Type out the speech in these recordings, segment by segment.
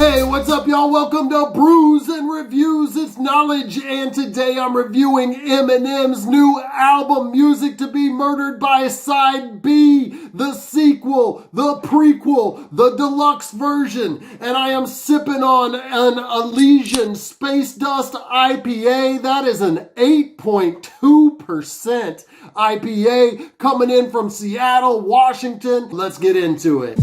Hey, what's up, y'all? Welcome to Brews and Reviews. It's Knowledge, and today I'm reviewing Eminem's new album, Music to Be Murdered by Side B, the sequel, the prequel, the deluxe version, and I am sipping on an Elysian Space Dust IPA. That is an 8.2% IPA coming in from Seattle, Washington. Let's get into it.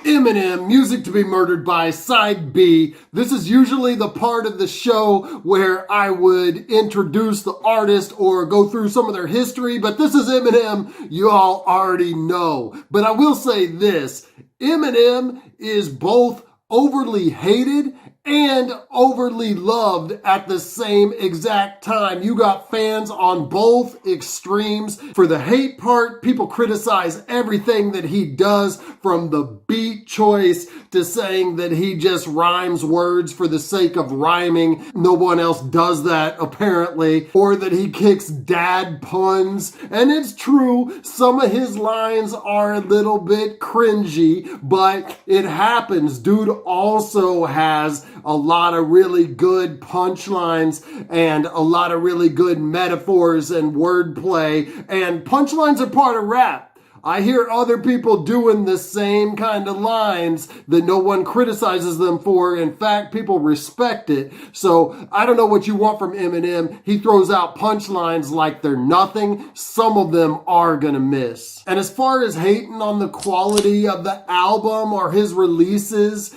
Eminem, Music to Be Murdered by Side B. This is usually the part of the show where I would introduce the artist or go through some of their history, but this is Eminem, you all already know. But I will say this, Eminem is both overly hated and overly loved at the same exact time. You got fans on both extremes. For the hate part, people criticize everything that he does, from the beat choice to saying that he just rhymes words for the sake of rhyming. No one else does that, apparently. Or that he kicks dad puns. And it's true, some of his lines are a little bit cringy, but it happens. Dude also has a lot of really good punchlines and a lot of really good metaphors and wordplay. And punchlines are part of rap. I hear other people doing the same kind of lines that no one criticizes them for. In fact, people respect it. So I don't know what you want from Eminem. He throws out punchlines like they're nothing. Some of them are gonna miss. And as far as hating on the quality of the album or his releases,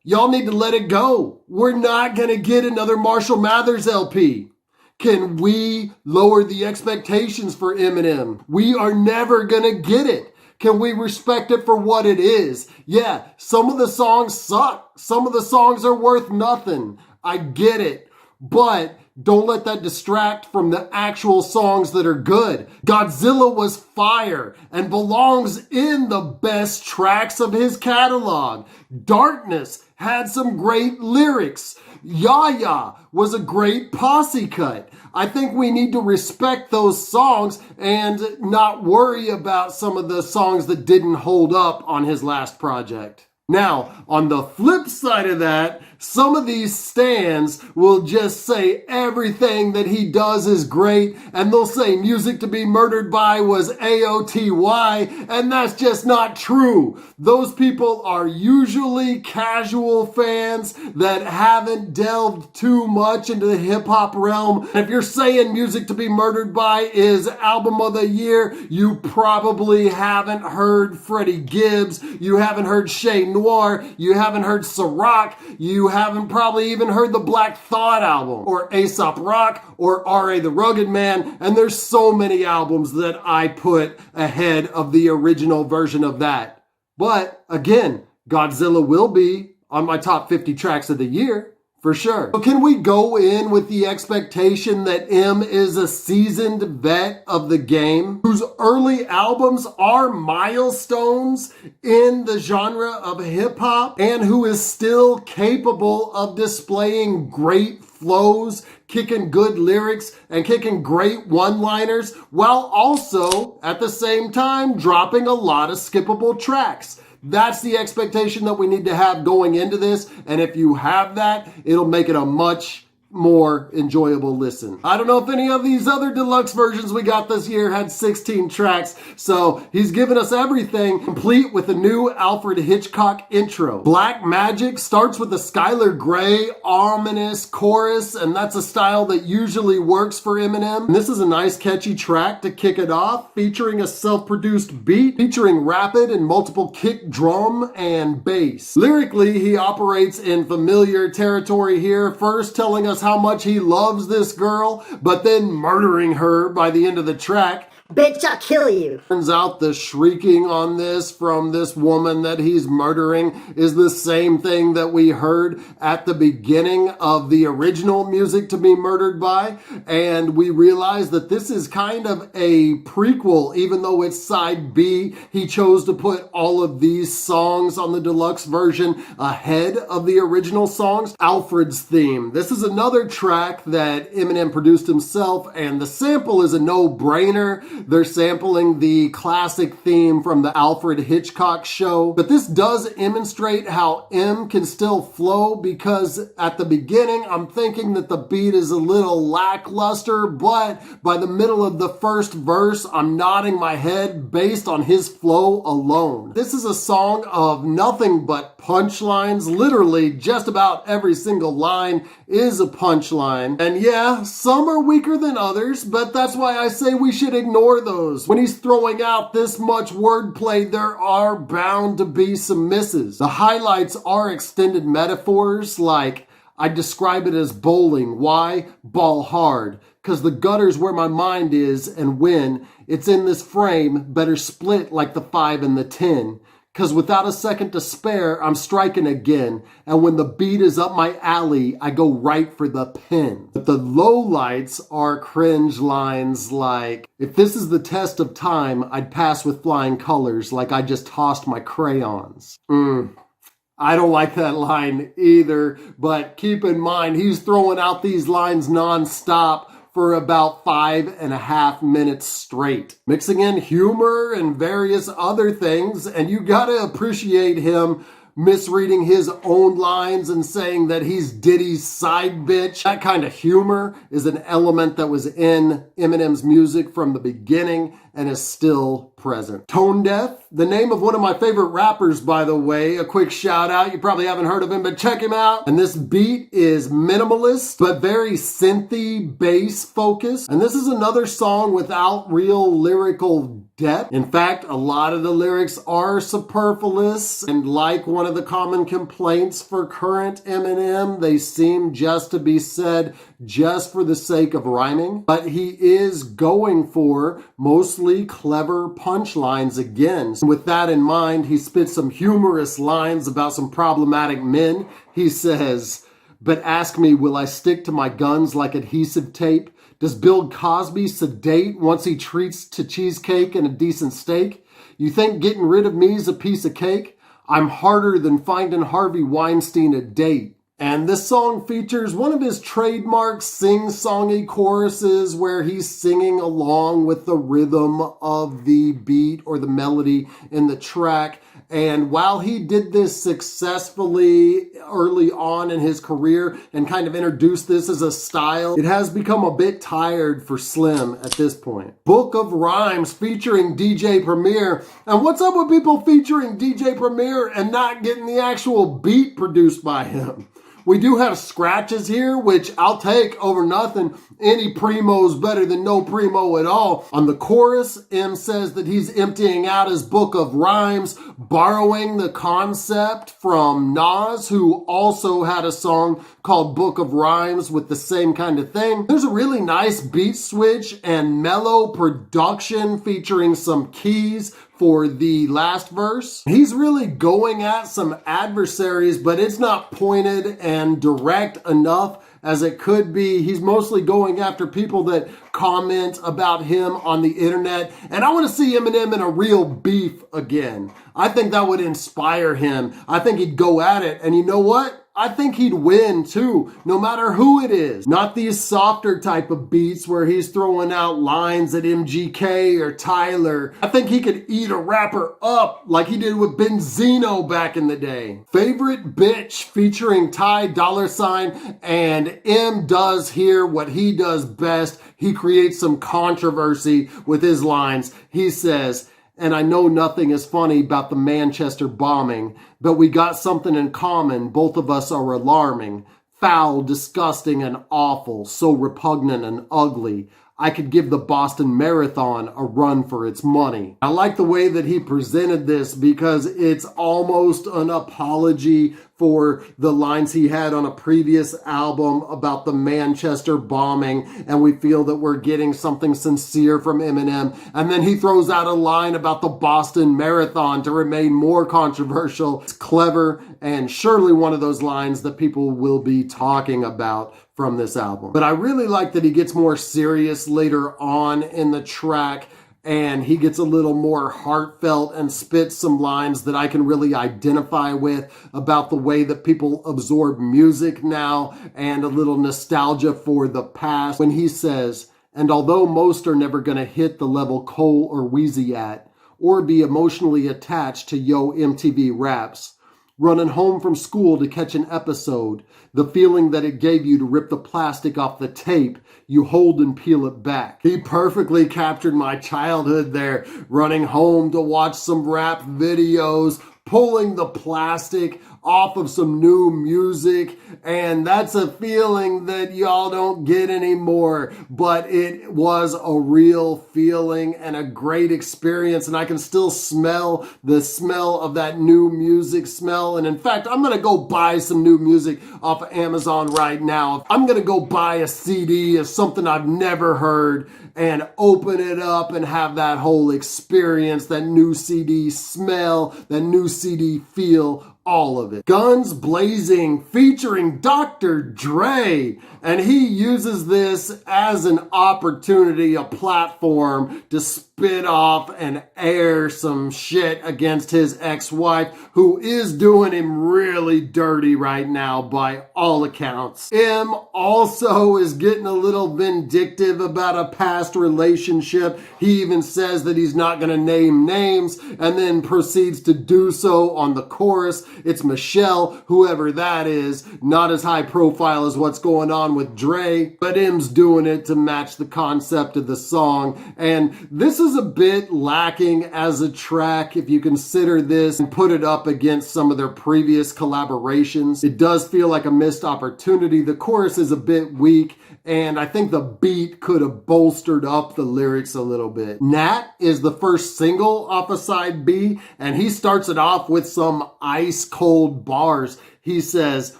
y'all need to let it go. We're not gonna get another Marshall Mathers LP. Can we lower the expectations for Eminem? We are never gonna get it. Can we respect it for what it is? Yeah, some of the songs suck. Some of the songs are worth nothing. I get it. But don't let that distract from the actual songs that are good. Godzilla was fire and belongs in the best tracks of his catalog. Darkness had some great lyrics. Yaya was a great posse cut. I think we need to respect those songs and not worry about some of the songs that didn't hold up on his last project. Now, on the flip side of that, some of these stans will just say everything that he does is great, and they'll say Music to Be Murdered by was AOTY, and that's just not true. Those people are usually casual fans that haven't delved too much into the hip-hop realm. If you're saying Music to Be Murdered by is album of the year, you probably haven't heard Freddie Gibbs, you haven't heard Shay Noir, you haven't heard Ciroc, you haven't probably even heard the Black Thought album, or Aesop Rock, or R.A. the Rugged Man, and there's so many albums that I put ahead of the original version of that. But, again, Godzilla will be on my top 50 tracks of the year. For sure. But can we go in with the expectation that M is a seasoned vet of the game, whose early albums are milestones in the genre of hip hop, and who is still capable of displaying great flows, kicking good lyrics, and kicking great one-liners, while also, at the same time, dropping a lot of skippable tracks? That's the expectation that we need to have going into this, and if you have that, it'll make it a much more enjoyable listen. I don't know if any of these other deluxe versions we got this year had 16 tracks, so he's given us everything, complete with a new Alfred Hitchcock intro. Black Magic starts with a Skylar Grey ominous chorus, and that's a style that usually works for Eminem. And this is a nice catchy track to kick it off, featuring a self-produced beat, featuring rapid and multiple kick drum and bass. Lyrically, he operates in familiar territory here, first telling us how much he loves this girl, but then murdering her by the end of the track. Bitch, I'll kill you. Turns out the shrieking on this from this woman that he's murdering is the same thing that we heard at the beginning of the original Music to Be Murdered by. And we realize that this is kind of a prequel, even though it's side B. He chose to put all of these songs on the deluxe version ahead of the original songs. Alfred's theme. This is another track that Eminem produced himself, and the sample is a no-brainer. They're sampling the classic theme from the Alfred Hitchcock show. But this does demonstrate how M can still flow, because at the beginning, I'm thinking that the beat is a little lackluster, but by the middle of the first verse, I'm nodding my head based on his flow alone. This is a song of nothing but punchlines. Literally, just about every single line is a punchline. And yeah, some are weaker than others, but that's why I say we should ignore those. When he's throwing out this much wordplay, there are bound to be some misses. The highlights are extended metaphors, like I describe it as bowling. Why? Ball hard. Because the gutter's where my mind is, and when it's in this frame, better split like the 5 and the 10. Because without a second to spare, I'm striking again. And when the beat is up my alley, I go right for the pin. But the lowlights are cringe lines like, if this is the test of time, I'd pass with flying colors like I just tossed my crayons. I don't like that line either, but keep in mind, he's throwing out these lines nonstop for about 5.5 minutes straight, mixing in humor and various other things, and you gotta appreciate him misreading his own lines and saying that he's Diddy's side bitch. That kind of humor is an element that was in Eminem's music from the beginning and is still present. Tone Deaf, the name of one of my favorite rappers, by the way. A quick shout out. You probably haven't heard of him, but check him out. And this beat is minimalist, but very synthy bass focused. And this is another song without real lyrical depth. In fact, a lot of the lyrics are superfluous, and like one of the common complaints for current Eminem, they seem just to be said just for the sake of rhyming. But he is going for mostly clever punchlines again. With that in mind, he spits some humorous lines about some problematic men. He says, "But ask me, will I stick to my guns like adhesive tape? Does Bill Cosby sedate once he treats to cheesecake and a decent steak? You think getting rid of me is a piece of cake? I'm harder than finding Harvey Weinstein a date." And this song features one of his trademark sing-songy choruses where he's singing along with the rhythm of the beat or the melody in the track. And while he did this successfully early on in his career and kind of introduced this as a style, it has become a bit tired for Slim at this point. Book of Rhymes featuring DJ Premier. And what's up with people featuring DJ Premier and not getting the actual beat produced by him? We do have scratches here, which I'll take over nothing. Any primo's better than no primo at all. On the chorus, M says that he's emptying out his book of rhymes, borrowing the concept from Nas, who also had a song called Book of Rhymes with the same kind of thing. There's a really nice beat switch and mellow production featuring some keys for the last verse. He's really going at some adversaries, but it's not pointed and direct enough as it could be. He's mostly going after people that comment about him on the internet. And I want to see Eminem in a real beef again. I think that would inspire him. I think he'd go at it. And you know what? I think he'd win too, no matter who it is. Not these softer type of beats where he's throwing out lines at MGK or Tyler. I think he could eat a rapper up like he did with Benzino back in the day. Favorite Bitch featuring Ty Dolla $ign, and M does here what he does best. He creates some controversy with his lines. He says, "And I know nothing is funny about the Manchester bombing, but we got something in common. Both of us are alarming, foul, disgusting, and awful, so repugnant and ugly. I could give the Boston Marathon a run for its money." I like the way that he presented this because it's almost an apology for the lines he had on a previous album about the Manchester bombing, and we feel that we're getting something sincere from Eminem. And then he throws out a line about the Boston Marathon to remain more controversial. It's clever and surely one of those lines that people will be talking about from this album. But I really like that he gets more serious later on in the track, and he gets a little more heartfelt and spits some lines that I can really identify with about the way that people absorb music now and a little nostalgia for the past. When he says, And although most are never going to hit the level Cole or Wheezy at, or be emotionally attached to Yo MTV raps, running home from school to catch an episode, the feeling that it gave you to rip the plastic off the tape, you hold and peel it back. He perfectly captured my childhood there, running home to watch some rap videos, pulling the plastic off of some new music, and that's a feeling that y'all don't get anymore, but it was a real feeling and a great experience, and I can still smell the smell of that new music smell. And in fact, I'm gonna go buy some new music off of Amazon right now. I'm gonna go buy a CD of something I've never heard and open it up and have that whole experience, that new CD smell, that new CD feel, all of it. Guns Blazing featuring Dr. Dre. And he uses this as an opportunity, a platform to spit off and air some shit against his ex-wife, who is doing him really dirty right now by all accounts. M also is getting a little vindictive about a past relationship. He even says that he's not going to name names and then proceeds to do so on the chorus. It's Michelle, whoever that is, not as high profile as what's going on with Dre, but M's doing it to match the concept of the song. And this is a bit lacking as a track if you consider this and put it up against some of their previous collaborations. It does feel like a missed opportunity. The chorus is a bit weak, and I think the beat could have bolstered up the lyrics a little bit. Nat is the first single off of side B, and he starts it off with some ice cold bars. He says,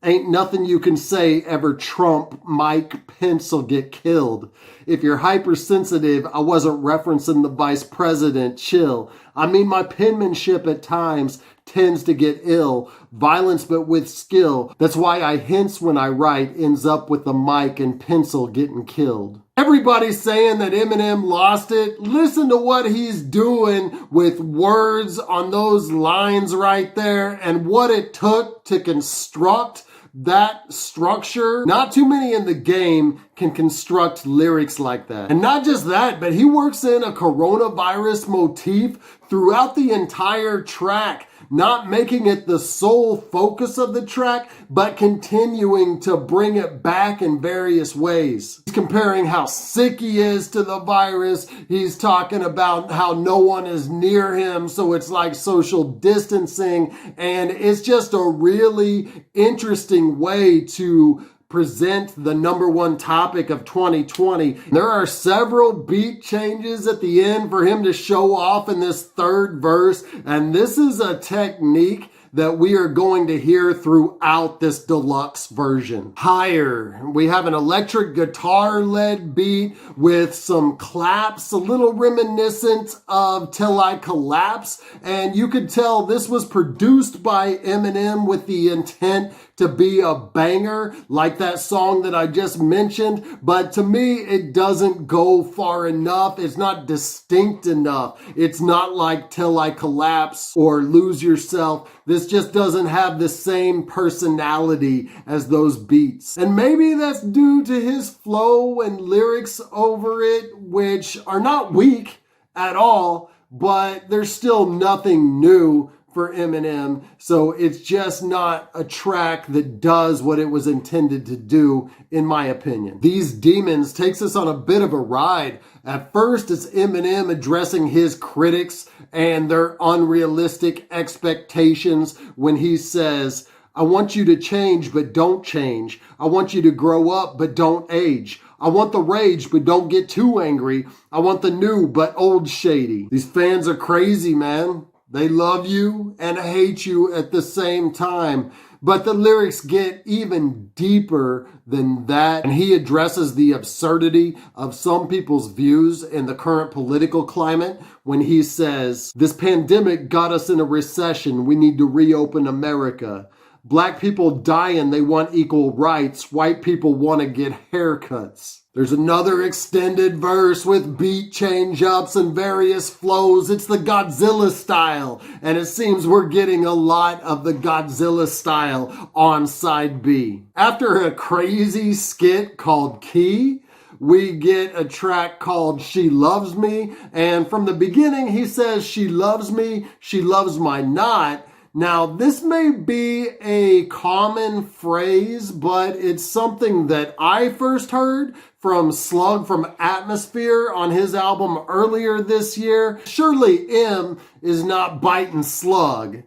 "Ain't nothing you can say ever trump Mike Pence'll get killed. If you're hypersensitive, I wasn't referencing the vice president, chill. I mean, my penmanship at times tends to get ill. Violence but with skill. That's why I hints when I write ends up with the mic and pencil getting killed." Everybody's saying that Eminem lost it. Listen to what he's doing with words on those lines right there and what it took to construct that structure. Not too many in the game can construct lyrics like that. And not just that, but he works in a coronavirus motif throughout the entire track, not making it the sole focus of the track, but continuing to bring it back in various ways. He's comparing how sick he is to the virus. He's talking about how no one is near him, so it's like social distancing. And it's just a really interesting way to present the number one topic of 2020. There are several beat changes at the end for him to show off in this third verse, and this is a technique that we are going to hear throughout this deluxe version. Higher, we have an electric guitar-led beat with some claps, a little reminiscent of Till I Collapse, and you could tell this was produced by Eminem with the intent to be a banger, like that song that I just mentioned, but to me, it doesn't go far enough. It's not distinct enough. It's not like Till I Collapse or Lose Yourself. This just doesn't have the same personality as those beats. And maybe that's due to his flow and lyrics over it, which are not weak at all, but there's still nothing new for Eminem, so it's just not a track that does what it was intended to do, in my opinion. These Demons takes us on a bit of a ride. At first, it's Eminem addressing his critics and their unrealistic expectations when he says, "I want you to change, but don't change. I want you to grow up, but don't age. I want the rage, but don't get too angry. I want the new, but old Shady." These fans are crazy, man. They love you and hate you at the same time. But the lyrics get even deeper than that. And he addresses the absurdity of some people's views in the current political climate when he says, "This pandemic got us in a recession. We need to reopen America. Black people dying, they want equal rights. White people want to get haircuts." There's another extended verse with beat change-ups and various flows. It's the Godzilla style, and it seems we're getting a lot of the Godzilla style on side B. After a crazy skit called Key, we get a track called She Loves Me. And from the beginning, he says, she loves me, she loves my knot. Now, this may be a common phrase, but it's something that I first heard from Slug from Atmosphere on his album earlier this year. Surely M is not biting Slug,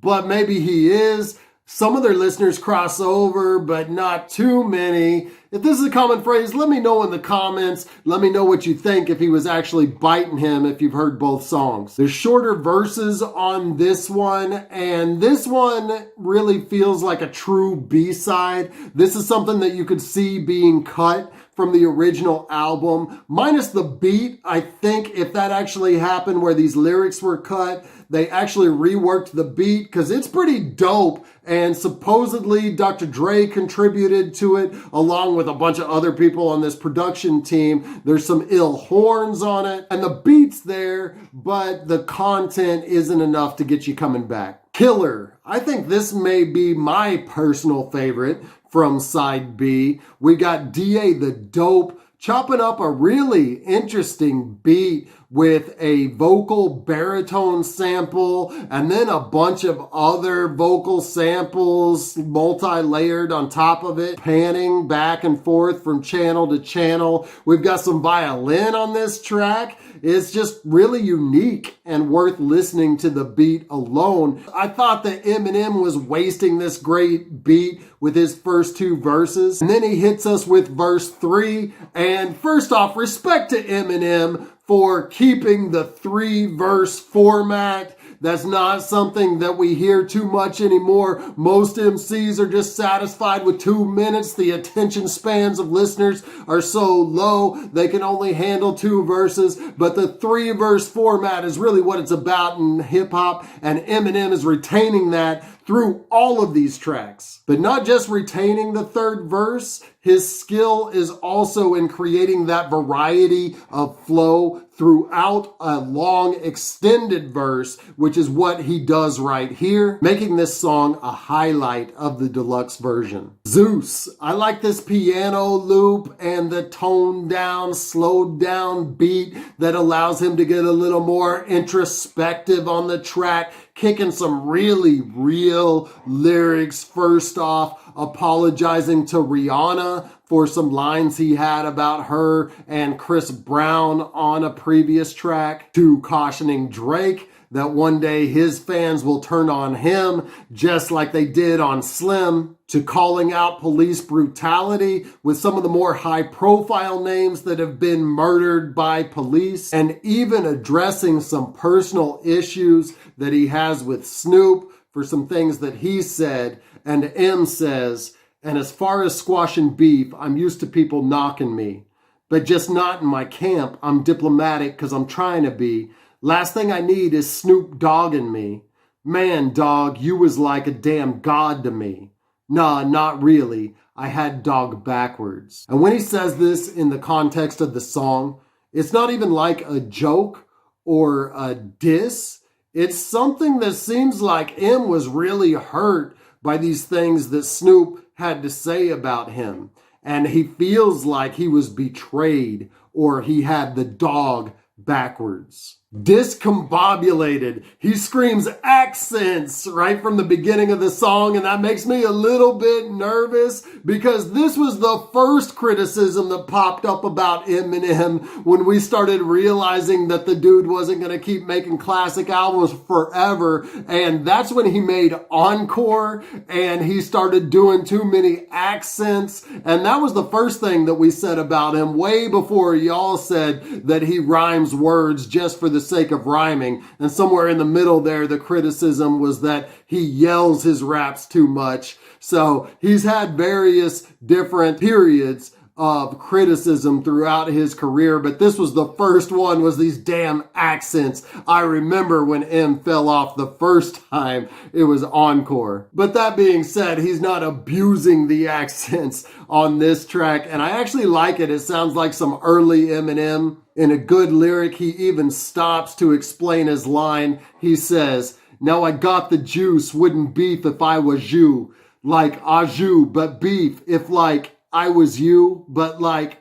but maybe he is. Some of their listeners cross over, but not too many. If this is a common phrase, let me know in the comments. Let me know what you think, if he was actually biting him, if you've heard both songs. There's shorter verses on this one, and this one really feels like a true B-side. This is something that you could see being cut from the original album, minus the beat. I think if that actually happened where these lyrics were cut, they actually reworked the beat because it's pretty dope. And supposedly Dr. Dre contributed to it along with a bunch of other people on this production team. There's some ill horns on it and the beat's there, but the content isn't enough to get you coming back. Killer. I think this may be my personal favorite from side B. We got DA the Dope chopping up a really interesting beat with a vocal baritone sample and then a bunch of other vocal samples multi-layered on top of it, panning back and forth from channel to channel. We've got some violin on this track. It's just really unique and worth listening to the beat alone. I thought that Eminem was wasting this great beat with his first two verses. And then he hits us with verse 3. And first off, respect to Eminem for keeping the 3-verse format. That's not something that we hear too much anymore. Most MCs are just satisfied with 2 minutes. The attention spans of listeners are so low, they can only handle 2 verses. But the 3-verse format is really what it's about in hip hop, and Eminem is retaining that through all of these tracks. But not just retaining the 3rd verse, his skill is also in creating that variety of flow throughout a long extended verse, which is what he does right here, making this song a highlight of the deluxe version. Zeus. I like this piano loop and the toned down, slowed down beat that allows him to get a little more introspective on the track, kicking some really real lyrics. First off, apologizing to Rhianna for some lines he had about her and Chris Brown on a previous track, to cautioning Drake that one day his fans will turn on him just like they did on Slim, to calling out police brutality with some of the more high-profile names that have been murdered by police, and even addressing some personal issues that he has with Snoop for some things that he said. And M says, and as far as squashing beef, I'm used to people knocking me, but just not in my camp. I'm diplomatic because I'm trying to be. Last thing I need is Snoop dogging me. Man, dog, you was like a damn god to me. Nah, not really. I had dog backwards. And when he says this in the context of the song, it's not even like a joke or a diss. It's something that seems like M was really hurt by these things that Snoop had to say about him. And he feels like he was betrayed, or he had the dog backwards. Discombobulated. He screams accents right from the beginning of the song, and that makes me a little bit nervous because this was the first criticism that popped up about Eminem when we started realizing that the dude wasn't going to keep making classic albums forever. And that's when he made Encore and he started doing too many accents. And that was the first thing that we said about him way before y'all said that he rhymes words just for the sake of rhyming. And somewhere in the middle there, the criticism was that he yells his raps too much. So he's had various different periods of criticism throughout his career, but this was the first one, was these damn accents. I remember when M fell off the first time, it was Encore. But that being said, he's not abusing the accents on this track, and I actually like it. It sounds like some early Eminem. In a good lyric, he even stops to explain his line. He says, "Now I got the juice, wouldn't beef if I was you. Like au jus, but beef if like I was you, but like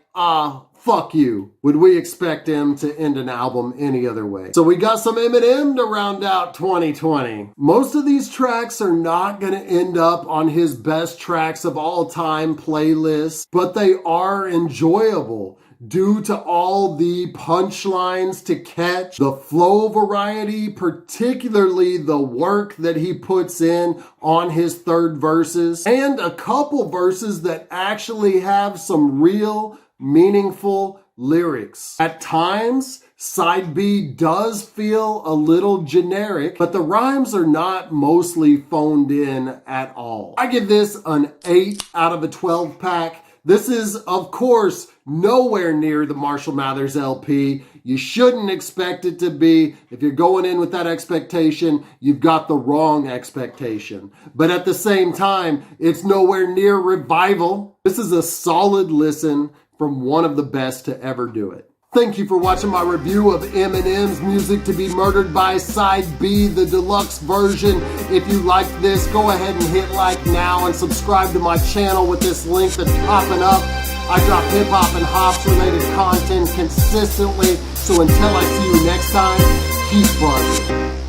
fuck you. Would we expect him to end an album any other way? So we got some Eminem to round out 2020. Most of these tracks are not going to end up on his best tracks of all time playlist, but they are enjoyable due to all the punchlines to catch, the flow variety, particularly the work that he puts in on his third verses, and a couple verses that actually have some real meaningful lyrics. At times, Side B does feel a little generic, but the rhymes are not mostly phoned in at all. I give this an 8 out of a 12 pack. This is, of course, nowhere near the Marshall Mathers LP. You shouldn't expect it to be. If you're going in with that expectation, you've got the wrong expectation. But at the same time, it's nowhere near Revival. This is a solid listen from one of the best to ever do it. Thank you for watching my review of Eminem's Music to Be Murdered by Side B, the deluxe version. If you liked this, go ahead and hit like now and subscribe to my channel with this link that's popping up. I drop hip-hop and hops related content consistently, so until I see you next time, keep buzzing.